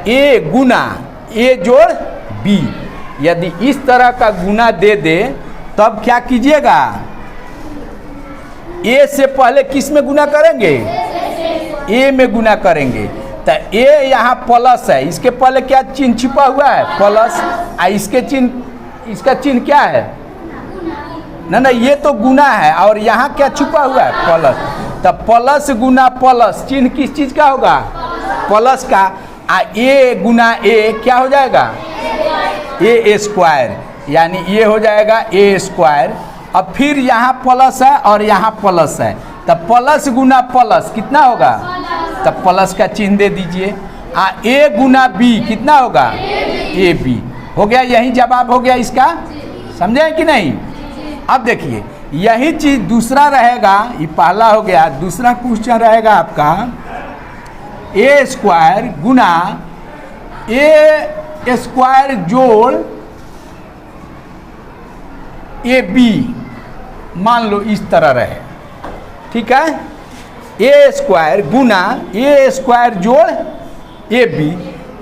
ए गुना ए जोड़ बी। यदि इस तरह का गुना दे दे तब क्या कीजिएगा, ए से पहले किस में गुना करेंगे, ए में गुना करेंगे। तो ए यहाँ प्लस है, इसके पहले क्या चिन्ह छिपा हुआ है, प्लस। इसके चिन्ह, इसका चिन्ह क्या है, ना ये तो गुना है और यहाँ क्या छुपा हुआ है, प्लस। तो प्लस गुना प्लस, चिन्ह किस चीज़ का होगा, प्लस का। ए गुना ए क्या हो जाएगा, ए स्क्वायर, यानी ये हो जाएगा ए स्क्वायर। अब फिर यहाँ प्लस है और यहाँ प्लस है, तब प्लस गुना प्लस कितना होगा, तब प्लस का चिन्ह दे दीजिए। ए गुना बी कितना होगा, ए बी। हो गया, यही जवाब हो गया इसका, समझे कि नहीं। अब देखिए यही चीज़ दूसरा रहेगा, ये पहला हो गया। दूसरा क्वेश्चन रहेगा आपका ए स्क्वायर गुना ए स्क्वायर जोड़ ए बी, मान लो इस तरह रहे, ठीक है। ए स्क्वायर गुना ए स्क्वायर जोड़ ए बी,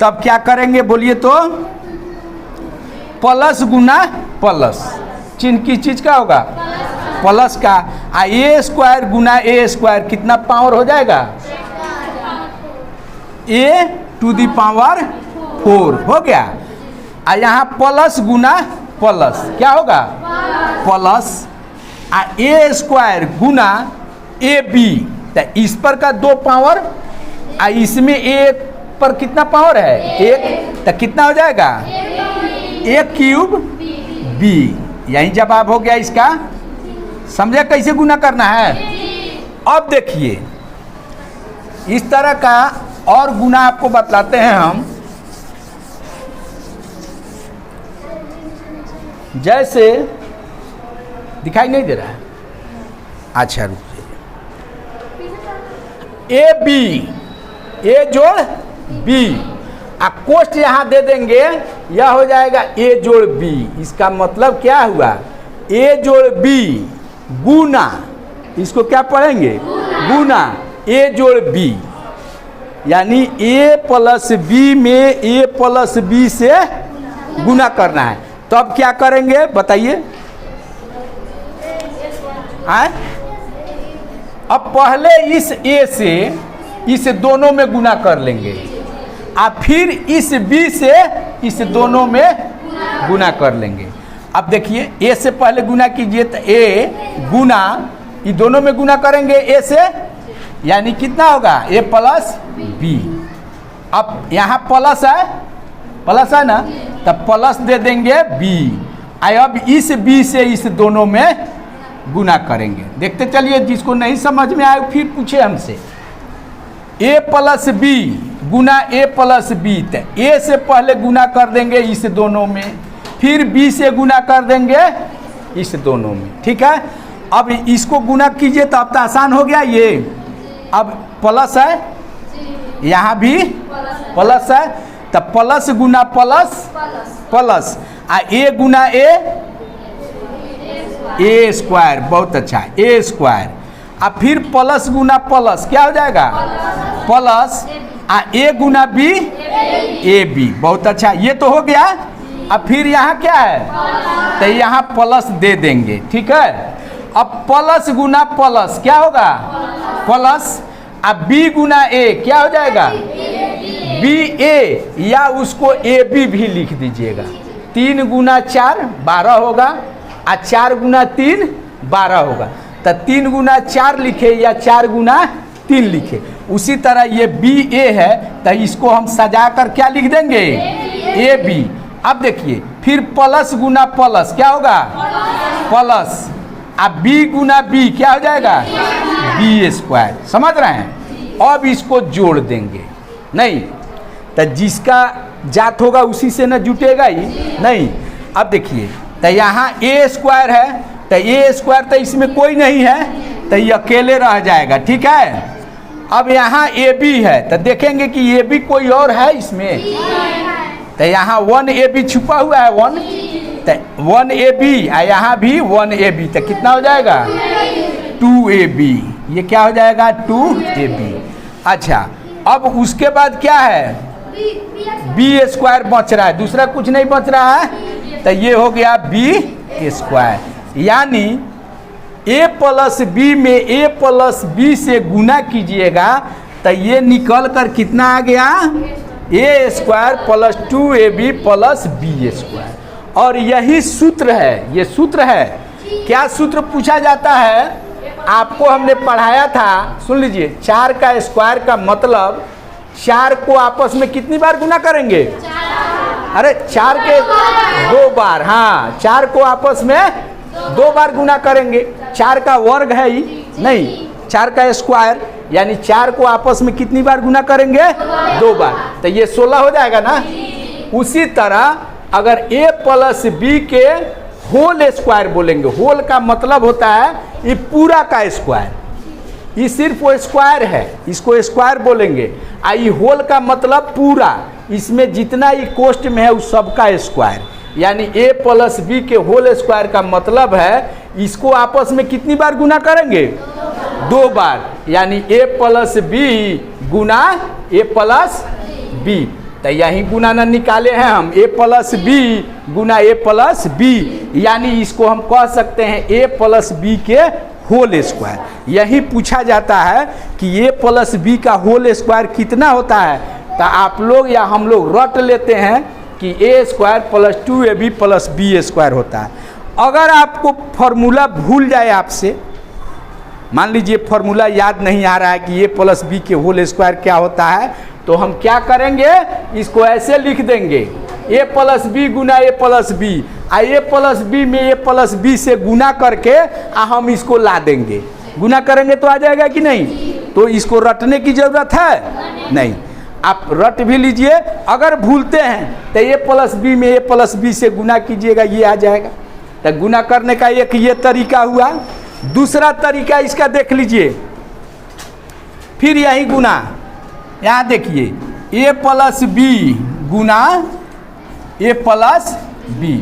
तब क्या करेंगे बोलिए तो, प्लस गुना प्लस, चिन्ह किस चीज़ का होगा, प्लस का। ए स्क्वायर गुना ए स्क्वायर कितना पावर हो जाएगा, ए टू द पावर 4 हो गया। यहाँ प्लस गुना प्लस क्या होगा, प्लस। ए स्क्वायर गुना ए बी, तो इस पर का 2 पावर, इसमें ए पर कितना पावर है, 1, तो कितना हो जाएगा, ए क्यूब बी। यही जवाब हो गया इसका, समझे कैसे गुना करना है। अब देखिए इस तरह का और गुना आपको बतलाते हैं हम। जैसे दिखाई नहीं दे रहा है, अच्छा रुक जाइए। ए बी, ए जोड़ बी, कोष्ठ यहाँ दे देंगे, यह हो जाएगा ए जोड़ बी। इसका मतलब क्या हुआ, ए जोड़ बी गुना, इसको क्या पढ़ेंगे, गुना ए जोड़ बी, यानी ए प्लस बी में ए प्लस बी से गुना करना है। तो अब क्या करेंगे बताइए, अब पहले इस ए से इस दोनों में गुना कर लेंगे, फिर इस बी से इस दोनों में गुना कर लेंगे। अब देखिए ए से पहले गुना कीजिए, तो ए गुना ये दोनों में गुना करेंगे ए से, यानी कितना होगा, ए प्लस बी। अब यहाँ प्लस है ना, तब प्लस दे देंगे बी। अब इस बी से इस दोनों में गुना करेंगे। देखते चलिए, जिसको नहीं समझ में आए फिर पूछे हमसे। ए प्लस बी गुना ए प्लस बी, तो ए से पहले गुना कर देंगे इस दोनों में, फिर बी से गुना कर देंगे इस दोनों में, ठीक है। अब इसको गुना कीजिए तो अब तो आसान हो गया। ये अब प्लस है, यहाँ भी प्लस है, तब plus Guna plus plus, A Guna A square, बहुत अच्छा, ए स्क्वायर। अब फिर प्लस गुना प्लस क्या हो जाएगा, प्लस, ए गुना बी ए बी, बहुत अच्छा, ये तो हो गया। अब फिर यहाँ क्या है, तो यहाँ प्लस दे देंगे, ठीक है। अब प्लस गुना प्लस क्या होगा, प्लस। अब बी गुना ए क्या हो जाएगा, बी ए, या उसको ए बी भी लिख दीजिएगा। 3 गुना 4 12 होगा, 4 गुना 3 12 होगा। तो 3 गुना 4 लिखे या 4 गुना 3 लिखे। उसी तरह ये बी ए है, तो इसको हम सजा कर क्या लिख देंगे, ए बी। अब देखिए फिर प्लस गुना प्लस क्या होगा, प्लस। अब बी गुना बी क्या हो जाएगा, बी स्क्वायर। समझ रहे हैं। अब इसको जोड़ देंगे, नहीं तो जिसका जात होगा उसी से न जुटेगा ही नहीं। अब देखिए तो यहाँ ए स्क्वायर है, तो ए स्क्वायर तो इसमें कोई नहीं है, तो ये अकेले रह जाएगा, ठीक है। अब यहाँ ए बी है, तो देखेंगे कि ए बी कोई और है इसमें, तो यहाँ 1 ए बी छुपा हुआ है, 1, तो 1 ए बी, यहाँ भी 1 ए बी, तो कितना हो जाएगा 2 ए बी। ये क्या हो जाएगा 2 ए बी। अच्छा अब उसके बाद क्या है, बी स्क्वायर बच रहा है, दूसरा कुछ नहीं बच रहा है, तो ये हो गया बी स्क्वायर। यानी ए प्लस बी में ए प्लस बी से गुना कीजिएगा तो ये निकल कर कितना आ गया, A square plus 2ab plus B square. और यही सूत्र है, ये सूत्र है। क्या सूत्र पूछा जाता है, आपको हमने पढ़ाया था, सुन लीजिए। 4 का स्क्वायर का मतलब 4 को आपस में कितनी बार गुना करेंगे, अरे 4 के 2 बार, हाँ 4 को आपस में 2 बार गुना करेंगे। 4 का वर्ग है ही नहीं, 4 का स्क्वायर, यानी 4 को आपस में कितनी बार गुना करेंगे, 2 बार, तो ये 16 हो जाएगा ना। उसी तरह अगर a प्लस बी के होल स्क्वायर बोलेंगे, होल का मतलब होता है ये पूरा का स्क्वायर, ये सिर्फ वो स्क्वायर है, इसको स्क्वायर बोलेंगे। ये होल का मतलब पूरा, इसमें जितना ये कोष्ट में है उस सबका स्क्वायर, यानी a प्लस बी के होल स्क्वायर का मतलब है इसको आपस में कितनी बार गुना करेंगे, 2 बार, यानी a प्लस बी गुना a प्लस बी। तो यही गुना न निकाले हैं हम, a प्लस बी गुना a प्लस बी, यानी इसको हम कह सकते हैं a प्लस बी के होल स्क्वायर। यही पूछा जाता है कि a प्लस बी का होल स्क्वायर कितना होता है, तो आप लोग या हम लोग रट लेते हैं कि a square plus 2ab plus B square होता है। अगर आपको फॉर्मूला भूल जाए आपसे, मान लीजिए फॉर्मूला याद नहीं आ रहा है कि a प्लस बी के होल स्क्वायर क्या होता है, तो हम क्या करेंगे, इसको ऐसे लिख देंगे a प्लस बी गुना a plus B, a plus B में a प्लस बी से गुना करके हम इसको ला देंगे, गुना करेंगे तो आ जाएगा कि नहीं। तो इसको रटने की ज़रूरत है नहीं, आप रट भी लीजिए। अगर भूलते हैं तो a प्लस बी में a प्लस बी से गुना कीजिएगा, ये आ जाएगा। तो गुना करने का एक ये तरीका हुआ। दूसरा तरीका इसका देख लीजिए, फिर यही गुना, यहाँ देखिए a प्लस बी गुना a प्लस बी।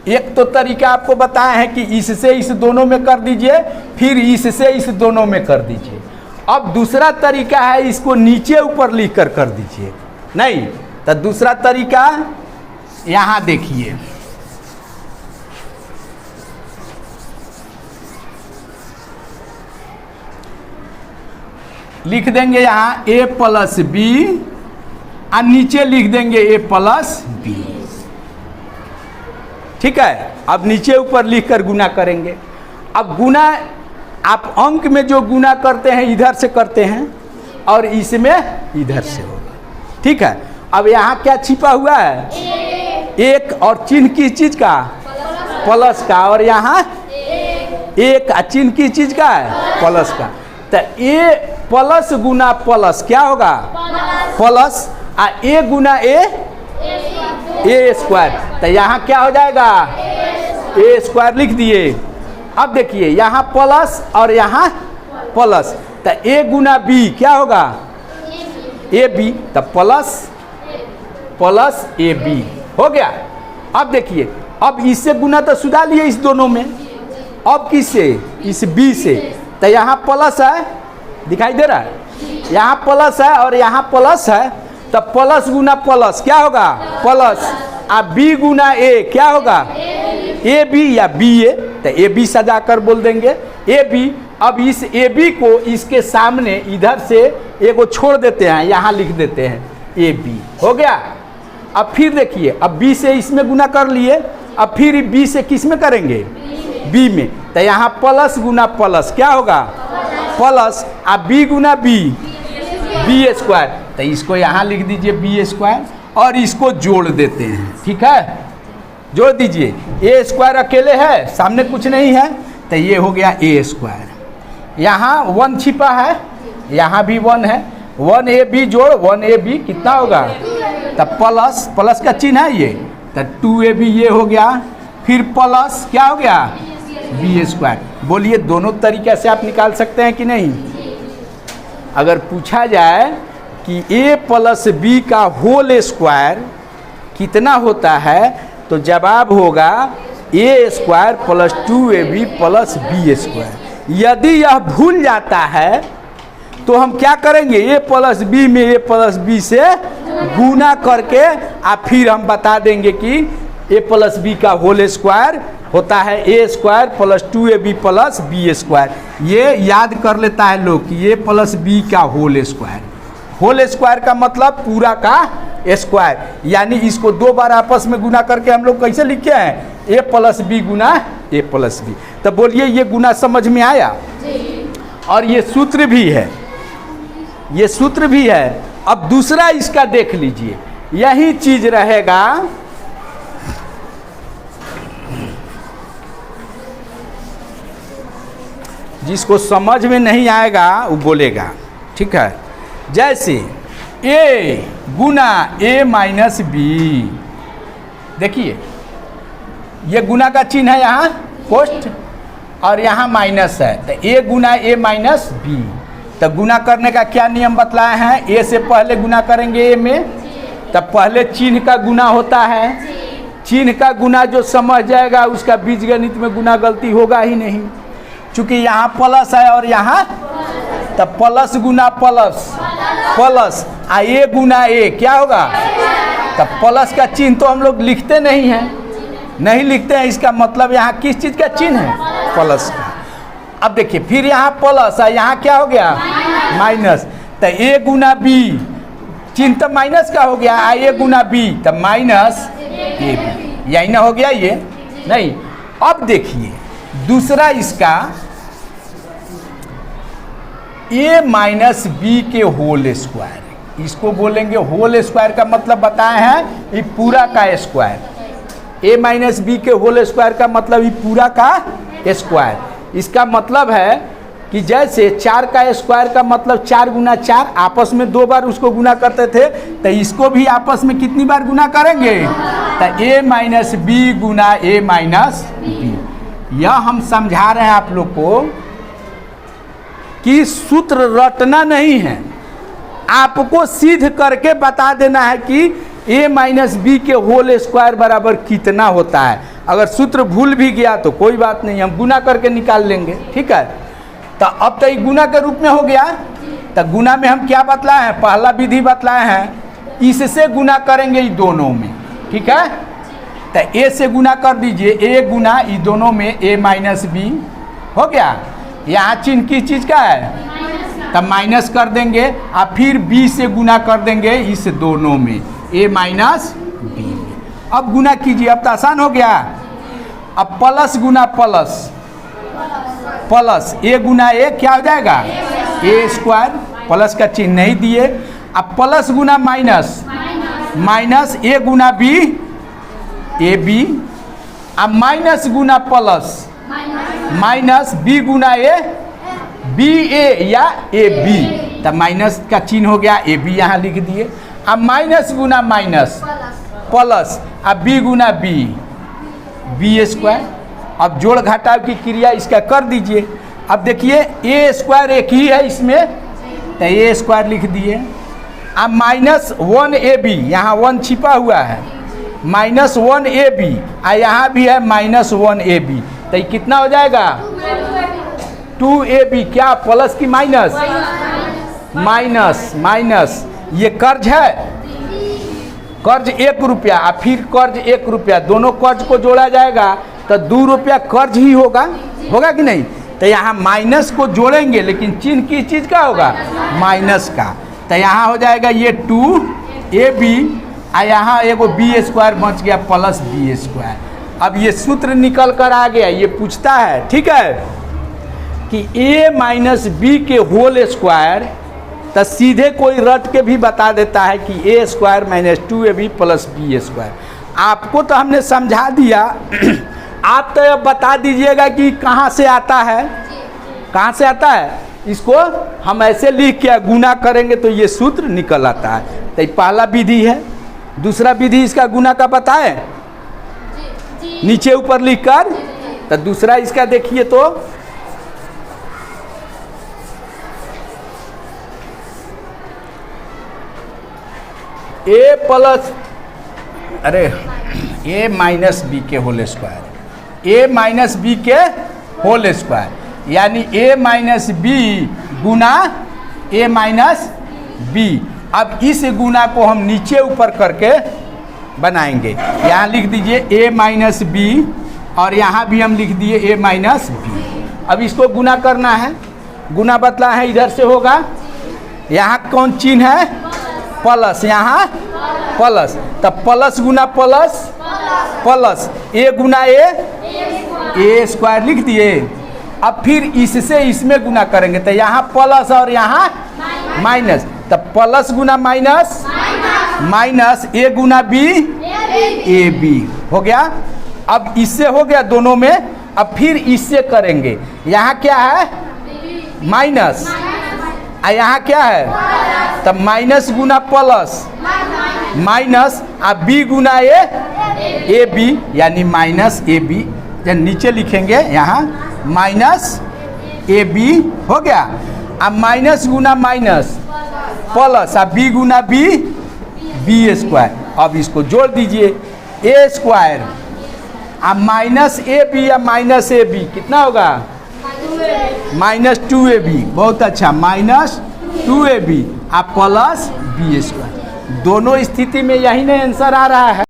एक तो तरीका आपको बताया है कि इससे इस दोनों में कर दीजिए, फिर इससे इस दोनों में कर दीजिए। अब दूसरा तरीका है इसको नीचे ऊपर लिख कर दीजिए, नहीं तो दूसरा तरीका यहाँ देखिए, लिख देंगे यहाँ a प्लस बी और नीचे लिख देंगे a प्लस बी, ठीक है। अब नीचे ऊपर लिख कर गुना करेंगे। अब गुना आप अंक में जो गुना करते हैं इधर से करते हैं और इसमें इधर से होगा, ठीक है। अब यहाँ क्या छिपा हुआ है, एक, और चिन्ह किस चीज का, प्लस का, और यहाँ एक चिन्ह किस चीज का है, प्लस का। तो a प्लस गुना प्लस क्या होगा, प्लस, a गुना a स्क्वायर, तो यहाँ क्या हो जाएगा, a स्क्वायर लिख दिए। अब देखिए यहाँ प्लस और यहाँ प्लस, तो a गुना b क्या होगा, ab, तो प्लस प्लस ab हो गया। अब देखिए, अब इससे गुना तो सुधा लिए इस दोनों में, अब किससे, इस b से, तो यहाँ प्लस है, दिखाई दे रहा है, यहाँ प्लस है और यहाँ प्लस है, तो प्लस गुना प्लस क्या होगा, प्लस, अब b गुना a क्या होगा, ab या ba, तो ab सजा कर बोल देंगे ab। अब इस ab को इसके सामने इधर से एगो छोड़ देते हैं, यहाँ लिख देते हैं ab, हो गया। अब फिर देखिए, अब b से इसमें गुना कर लिए, अब फिर b से किस में करेंगे, b में, तो यहाँ प्लस गुना प्लस क्या होगा, प्लस, अब b गुना b स्क्वायर, तो इसको यहाँ लिख दीजिए b स्क्वायर और इसको जोड़ देते हैं, ठीक है, जोड़ दीजिए। a स्क्वायर अकेले है, सामने कुछ नहीं है, तो ये हो गया a स्क्वायर। यहाँ 1 छिपा है, यहाँ भी 1 है, 1ab जोड़ 1ab कितना होगा, तो प्लस, प्लस का चिन्ह है ये, तो 2ab ये हो गया, फिर प्लस क्या हो गया, b स्क्वायर। बोलिए दोनों तरीके से आप निकाल सकते हैं कि नहीं। अगर पूछा जाए कि a प्लस बी का होल स्क्वायर कितना होता है, तो जवाब होगा a square plus 2ab plus B square. यदि यह भूल जाता है तो हम क्या करेंगे, a प्लस बी में a प्लस बी से गुना करके फिर हम बता देंगे कि ए प्लस बी का होल स्क्वायर होता है A square plus 2ab plus B square. ये याद कर लेता है लोग कि ए प्लस बी का होल स्क्वायर का मतलब पूरा का स्क्वायर, यानी इसको दो बार आपस में गुना करके हम लोग कैसे लिखे हैं, ए प्लस बी गुना ए प्लस बी। तो बोलिए ये गुना समझ में आया जी। और ये सूत्र भी है, ये सूत्र भी है। अब दूसरा इसका देख लीजिए, यही चीज रहेगा, जिसको समझ में नहीं आएगा वो बोलेगा, ठीक है। जैसे a गुना a माइनस बी, देखिए ये गुना का चिन्ह है यहाँ पोस्ट और यहाँ माइनस है, तो a गुना a माइनस बी। तो गुना करने का क्या नियम बतलाए हैं, a से पहले गुना करेंगे a में, तब पहले चिन्ह का गुना होता है। चिन्ह का गुना जो समझ जाएगा उसका बीजगणित में गुना गलती होगा ही नहीं, चूँकि यहाँ प्लस है और यहाँ, तब plus Guna plus plus A गुना ए क्या होगा, तब प्लस का चिन्ह तो हम लोग लिखते नहीं हैं, नहीं लिखते हैं, इसका मतलब यहाँ किस चीज़ का चिन्ह है, प्लस का। अब देखिए फिर यहाँ प्लस है, यहाँ क्या हो गया माइनस, तो ए गुना बी, चिन्ह तो माइनस का हो गया, ए गुना बी तब माइनस ए बी, यही ना हो गया ये नहीं। अब देखिए दूसरा इसका ए माइनस बी के होल स्क्वायर, इसको बोलेंगे होल स्क्वायर का मतलब बताए हैं ये पूरा का स्क्वायर। ए माइनस बी के होल स्क्वायर का मतलब ये पूरा का स्क्वायर। इसका मतलब है कि जैसे 4 का स्क्वायर का मतलब 4 गुना 4, आपस में 2 बार उसको गुना करते थे, तो इसको भी आपस में कितनी बार गुना करेंगे, तो ए माइनस बी गुना ए माइनस बी। यह हम समझा रहे हैं आप लोग को कि सूत्र रटना नहीं है, आपको सिद्ध करके बता देना है कि a माइनस बी के होल स्क्वायर बराबर कितना होता है। अगर सूत्र भूल भी गया तो कोई बात नहीं, हम गुना करके निकाल लेंगे, ठीक है। तो अब तो ये गुना के रूप में हो गया, तो गुना में हम क्या बतलाए हैं, पहला विधि बतलाए हैं, इससे गुना करेंगे ये दोनों में, ठीक है। तो a से गुना कर दीजिए, a गुना ये दोनों में a माइनस बी हो गया। यहाँ चिन्ह किस चीज़ का है, तब माइनस कर देंगे और फिर b से गुना कर देंगे इस दोनों में a माइनस बी। अब गुना कीजिए, अब तो आसान हो गया। अब plus Guna plus plus a गुना a क्या हो जाएगा, a स्क्वायर, प्लस का चिन्ह नहीं दिए। अब प्लस गुना माइनस माइनस a गुना b ए बी, अब माइनस गुना प्लस माइनस बी गुना ए बी ए या ए बी, तब माइनस का चिन्ह हो गया, ए बी यहाँ लिख दिए। अब माइनस गुना माइनस प्लस, अब बी गुना बी बी स्क्वायर। अब जोड़ घटाव की क्रिया इसका कर दीजिए। अब देखिए ए स्क्वायर एक ही है इसमें, तो ए स्क्वायर लिख दिए। अब माइनस 1ab, यहाँ 1 छिपा हुआ है, माइनस 1ab, यहाँ भी है माइनस 1ab, तो ये कितना हो जाएगा 2ab। क्या प्लस की माइनस, माइनस माइनस, ये कर्ज है, कर्ज 1 रुपया और फिर कर्ज 1 रुपया, दोनों कर्ज को जोड़ा जाएगा तो 2 रुपया कर्ज ही होगा, होगा कि नहीं। तो यहाँ माइनस को जोड़ेंगे लेकिन चिन्ह किस चीज़ का होगा, माइनस का। तो यहाँ हो जाएगा ये 2ab, यहाँ एगो बी स्क्वायर बच गया प्लस बी स्क्वायर। अब ये सूत्र निकल कर आ गया, ये पूछता है, ठीक है, कि a माइनस बी के होल स्क्वायर, तो सीधे कोई रट के भी बता देता है कि a square minus 2ab plus B square. आपको तो हमने समझा दिया, आप तो अब बता दीजिएगा कि कहाँ से आता है, कहाँ से आता है। इसको हम ऐसे लिख के गुना करेंगे तो ये सूत्र निकल आता है। तो ये पहला विधि है। दूसरा विधि इसका गुना का बताए नीचे ऊपर लिखकर, तो दूसरा इसका देखिए तो a plus a minus B के whole square, a minus B के होल स्क्वायर, यानी a माइनस बी गुना a माइनस बी। अब इस गुना को हम नीचे ऊपर करके बनाएंगे। यहाँ लिख दीजिए a माइनस बी और यहाँ भी हम लिख दिए a माइनस बी। अब इसको गुना करना है, गुना बतला है इधर से होगा, यहाँ कौन चिन्ह है प्लस, यहाँ प्लस, तब plus Guna plus plus a गुना a स्क्वायर लिख दिए। अब फिर इससे इसमें गुना करेंगे तो यहाँ प्लस और यहाँ माइनस, तब प्लस गुना माइनस माइनस a गुना बी ए बी हो गया। अब इससे हो गया दोनों में, अब फिर इससे करेंगे, यहाँ क्या है माइनस और यहाँ क्या है, तब माइनस गुना प्लस माइनस अब बी गुना ए बी यानी माइनस ए बी, जब नीचे लिखेंगे यहाँ माइनस ए बी हो गया। अब माइनस गुना माइनस प्लस अब बी गुना बी स्क्वायर। अब इसको जोड़ दीजिए ए स्क्वायर अब माइनस ए बी या माइनस ए बी कितना होगा माइनस 2ab। बहुत अच्छा, माइनस 2ab आप प्लस बी स्क्वायर। दोनों स्थिति में यही ना आंसर आ रहा है।